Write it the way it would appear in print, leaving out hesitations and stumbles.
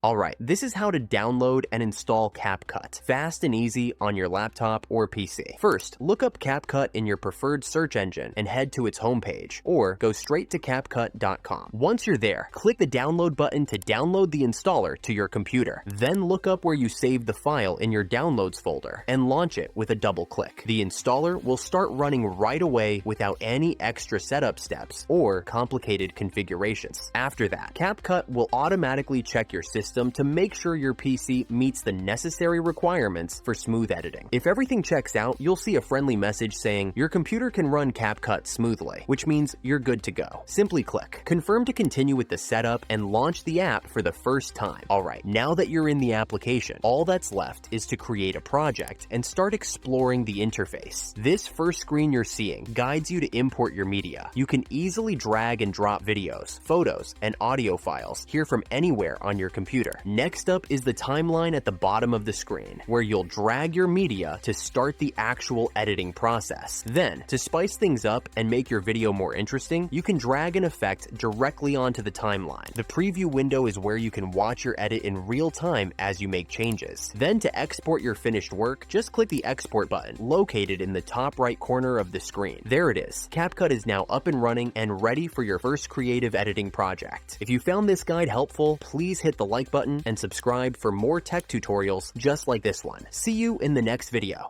Alright, this is how to download and install CapCut. Fast and easy on your laptop or PC. First, look up CapCut in your preferred search engine and head to its homepage, or go straight to CapCut.com. Once you're there, click the download button to download the installer to your computer. Then look up where you saved the file in your downloads folder and launch it with a double click. The installer will start running right away without any extra setup steps or complicated configurations. After that, CapCut will automatically check your system to make sure your PC meets the necessary requirements for smooth editing. If everything checks out, you'll see a friendly message saying your computer can run CapCut smoothly, which means you're good to go. Simply click Confirm to continue with the setup and launch the app for the first time. Alright, now that you're in the application, all that's left is to create a project and start exploring the interface. This first screen you're seeing guides you to import your media. You can easily drag and drop videos, photos, and audio files here from anywhere on your computer. Next up is the timeline at the bottom of the screen, where you'll drag your media to start the actual editing process. Then, to spice things up and make your video more interesting, you can drag an effect directly onto the timeline. The preview window is where you can watch your edit in real time as you make changes. Then to export your finished work, just click the export button located in the top right corner of the screen. There it is. CapCut is now up and running and ready for your first creative editing project. If you found this guide helpful, please hit the like button and subscribe for more tech tutorials just like this one. See you in the next video.